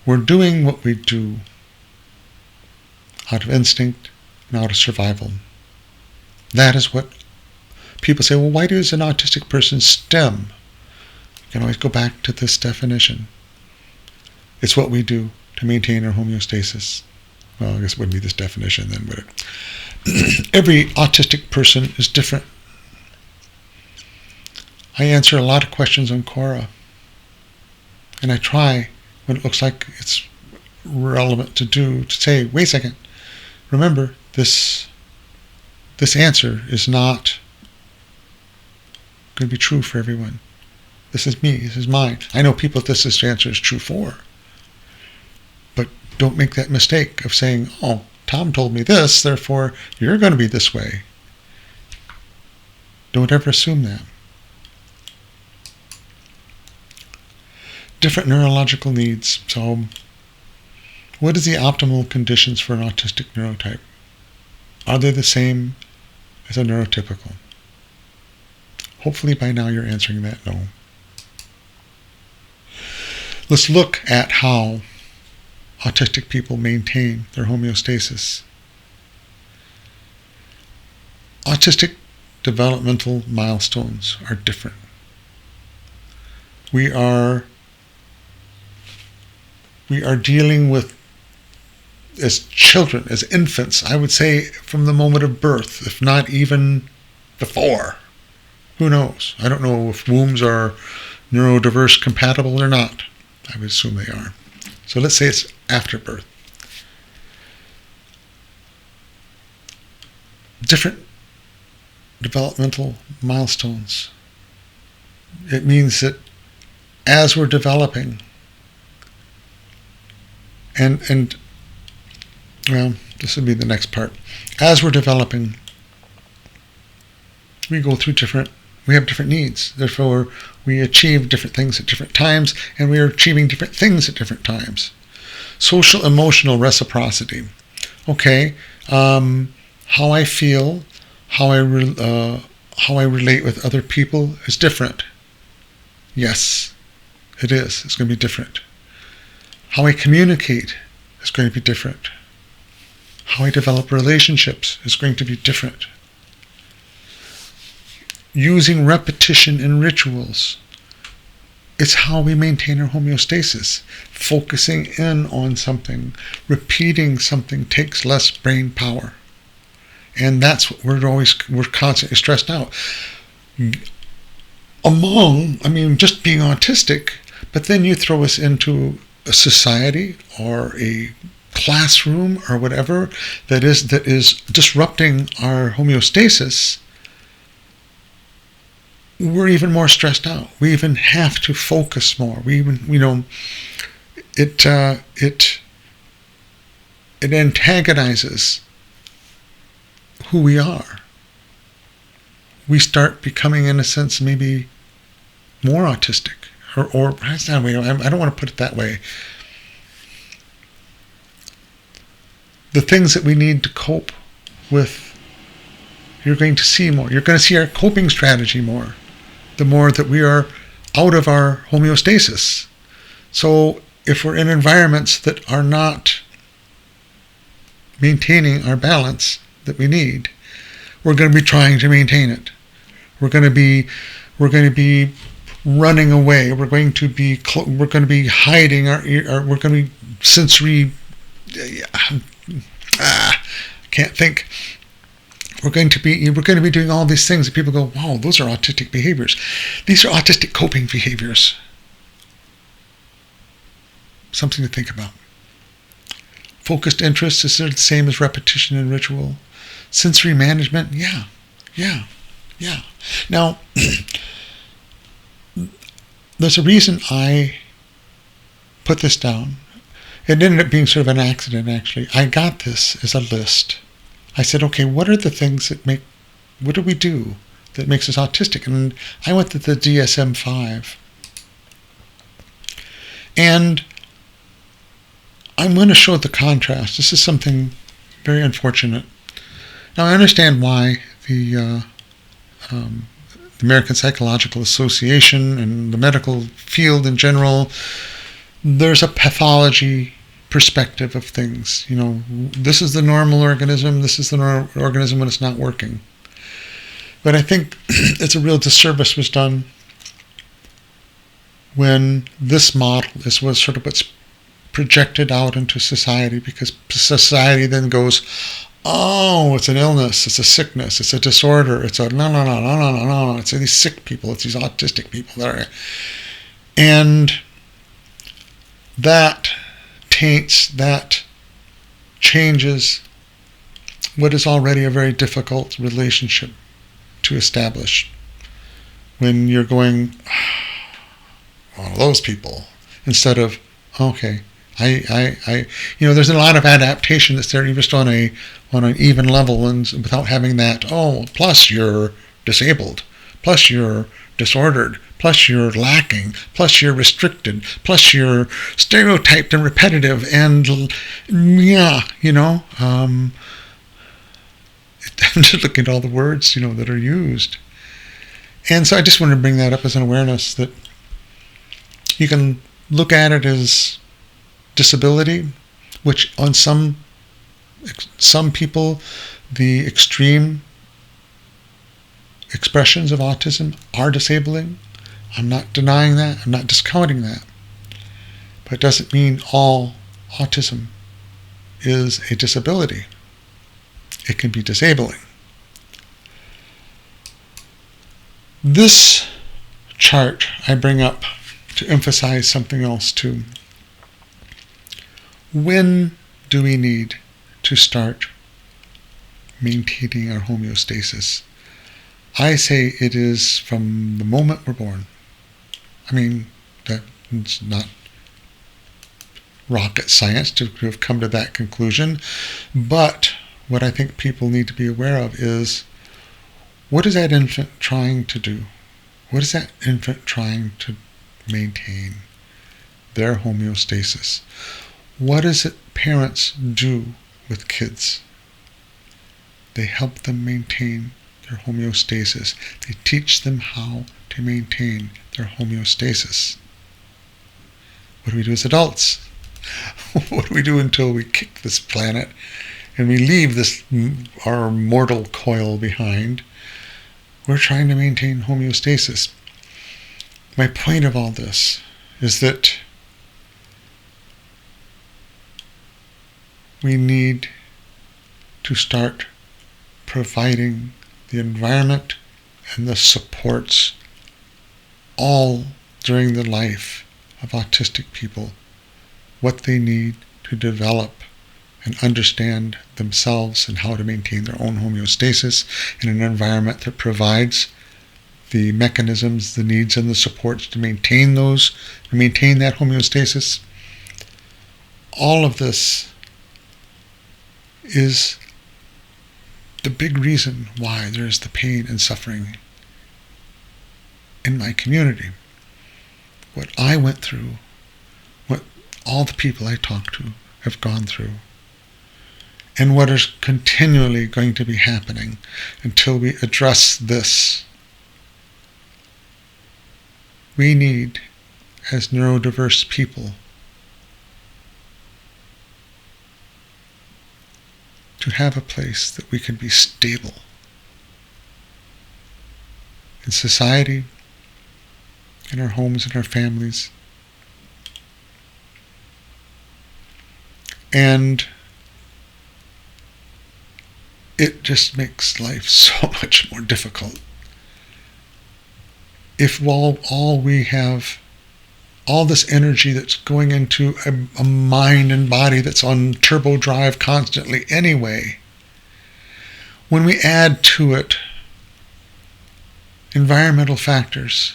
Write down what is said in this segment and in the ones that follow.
We're doing what we do out of instinct and out of survival. That is what people say, well, why does an autistic person stem? You can always go back to this definition. It's what we do to maintain our homeostasis. Well, I guess it wouldn't be this definition then, would it? Every autistic person is different. I answer a lot of questions on Quora. And I try, when it looks like it's relevant to say, wait a second, remember, this answer is not going to be true for everyone. This is me, this is mine. I know people this answer is true for. But don't make that mistake of saying, oh, Tom told me this, therefore you're going to be this way. Don't ever assume that. Different neurological needs. So, what is the optimal conditions for an autistic neurotype? Are they the same as a neurotypical? Hopefully by now you're answering that no. Let's look at how autistic people maintain their homeostasis. Autistic developmental milestones are different. We are dealing with, as children, as infants, I would say from the moment of birth, if not even before. Who knows? I don't know if wombs are neurodiverse compatible or not. I would assume they are. So let's say it's after birth. Different developmental milestones. It means that as we're developing, and well, this would be the next part. As we're developing, we have different needs. Therefore, we achieve different things at different times, and we are achieving different things at different times. Social emotional reciprocity. Okay, how I feel, how I relate with other people is different. Yes, it is. It's going to be different. How I communicate is going to be different. How I develop relationships is going to be different. Using repetition in rituals. It's how we maintain our homeostasis. Focusing in on something, repeating something takes less brain power. And that's what we're constantly stressed out. Just being autistic, but then you throw us into a society or a classroom or whatever that is disrupting our homeostasis. We're even more stressed out. We even have to focus more. It antagonizes who we are. We start becoming, in a sense, maybe more autistic. Or I don't want to put it that way. The things that we need to cope with, you're going to see more. You're going to see our coping strategy more, the more that we are out of our homeostasis. So if we're in environments that are not maintaining our balance that we need, we're going to be trying to maintain it. We're going to be running away. We're going to be hiding we're going to be sensory. Can't think. We're going to be doing all these things that people go, wow, those are autistic behaviors. These are autistic coping behaviors. Something to think about. Focused interests is the same as repetition and ritual. Sensory management, yeah. Now, there's a reason I put this down. It ended up being sort of an accident, actually. I got this as a list. I said, okay, what do we do that makes us autistic? And I went to the DSM-5. And I'm going to show the contrast. This is something very unfortunate. Now, I understand why the American Psychological Association and the medical field in general there's a pathology perspective of things. This is the normal organism, this is the normal organism when it's not working. But I think it's a real disservice was done when this model was sort of what's projected out into society, because society then goes, oh, it's an illness, it's a sickness, it's a disorder, it's a no, it's these sick people, it's these autistic people and that taints, that changes what is already a very difficult relationship to establish when you're going, oh, those people, instead of, okay, there's a lot of adaptation that's there just on an even level, and without having that, oh, plus you're disabled, plus you're disordered, plus you're lacking, plus you're restricted, plus you're stereotyped and repetitive, and I'm just looking at all the words, that are used. And so I just wanted to bring that up as an awareness that you can look at it as disability, which on some people, the extreme expressions of autism are disabling. I'm not denying that. I'm not discounting that. But it doesn't mean all autism is a disability. It can be disabling. This chart I bring up to emphasize something else too. When do we need to start maintaining our homeostasis? I say it is from the moment we're born. I mean, that's not rocket science to have come to that conclusion, but what I think people need to be aware of is, what is that infant trying to do? What is that infant trying to maintain? Their homeostasis. What is it parents do with kids? They help them maintain their homeostasis. They teach them how to maintain their homeostasis. What do we do as adults? What do we do until we kick this planet and we leave our mortal coil behind? We're trying to maintain homeostasis. My point of all this is that we need to start providing the environment and the supports all during the life of autistic people, what they need to develop and understand themselves and how to maintain their own homeostasis in an environment that provides the mechanisms, the needs, and the supports to maintain that homeostasis. All of this is the big reason why there's the pain and suffering in my community. What I went through, what all the people I talk to have gone through, and what is continually going to be happening until we address this. We need, as neurodiverse people, to have a place that we can be stable in society, in our homes, in our families. And it just makes life so much more difficult if all we have, all this energy that's going into a mind and body that's on turbo drive constantly anyway, when we add to it environmental factors,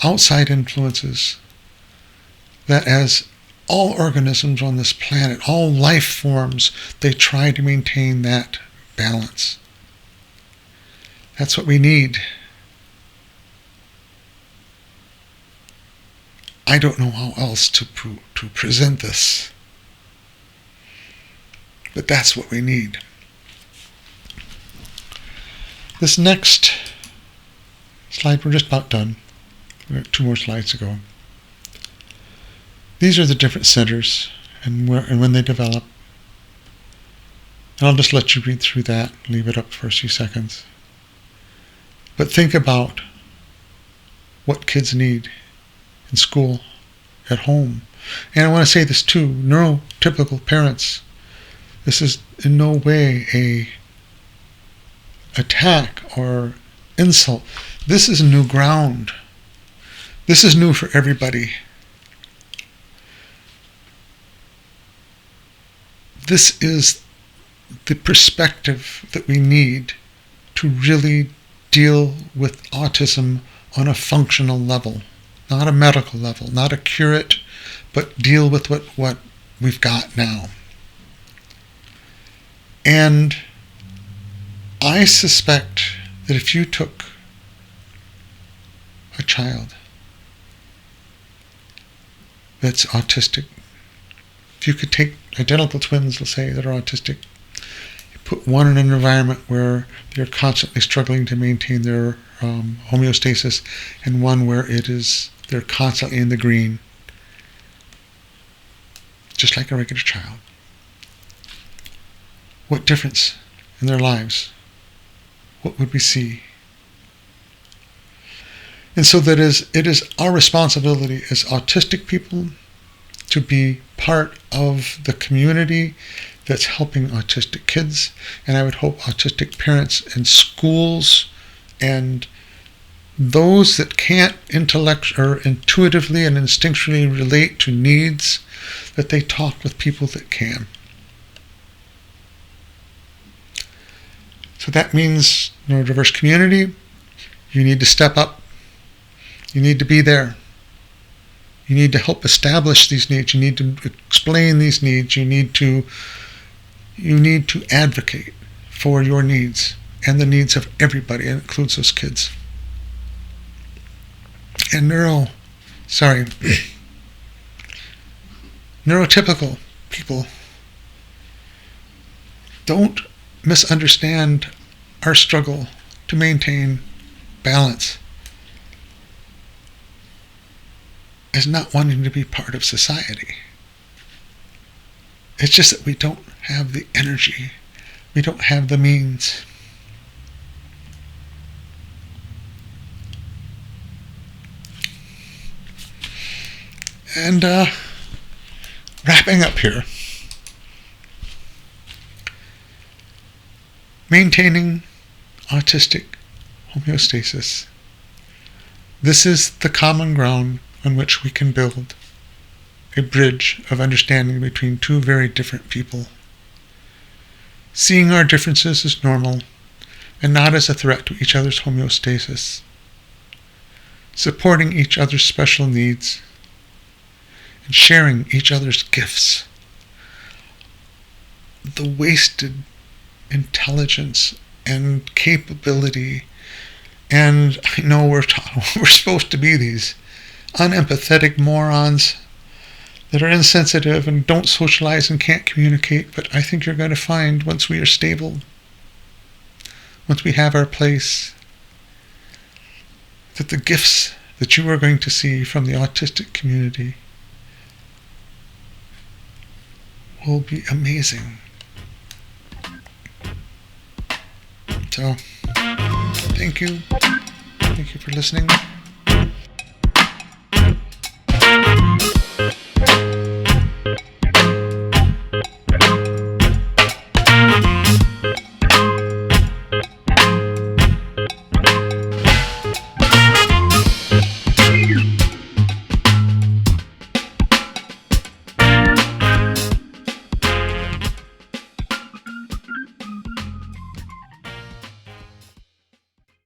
outside influences, that as all organisms on this planet, all life forms, they try to maintain that balance. That's what we need. I don't know how else to present this, but that's what we need. This next slide, we're just about done. We got 2 more slides to go. These are the different centers and when they develop. And I'll just let you read through that, leave it up for a few seconds. But think about what kids need in school, at home. And I want to say this too, neurotypical parents, this is in no way a attack or insult. This is new ground. This is new for everybody. This is the perspective that we need to really deal with autism on a functional level, not a medical level, not a cure it, but deal with what we've got now. And I suspect that if you took a child that's autistic, if you could take identical twins, let's say, that are autistic, you put one in an environment where they're constantly struggling to maintain their homeostasis, and one where they're constantly in the green, just like a regular child. What difference in their lives? What would we see? And so it is our responsibility as autistic people to be part of the community that's helping autistic kids. And I would hope autistic parents and schools and those that can't intuitively and instinctually relate to needs, that they talk with people that can. So that means neurodiverse community, you need to step up. You need to be there. You need to help establish these needs. You need to explain these needs. You need to advocate for your needs and the needs of everybody, and it includes those kids. And neurotypical people, don't misunderstand our struggle to maintain balance as not wanting to be part of society. It's just that we don't have the energy. We don't have the means. And wrapping up here, maintaining autistic homeostasis. This is the common ground on which we can build a bridge of understanding between two very different people. Seeing our differences as normal and not as a threat to each other's homeostasis. Supporting each other's special needs and sharing each other's gifts. The wasted intelligence and capability, and I know we're supposed to be these unempathetic morons that are insensitive and don't socialize and can't communicate, but I think you're going to find once we are stable, once we have our place, that the gifts that you are going to see from the autistic community will be amazing. So, thank you. Thank you for listening.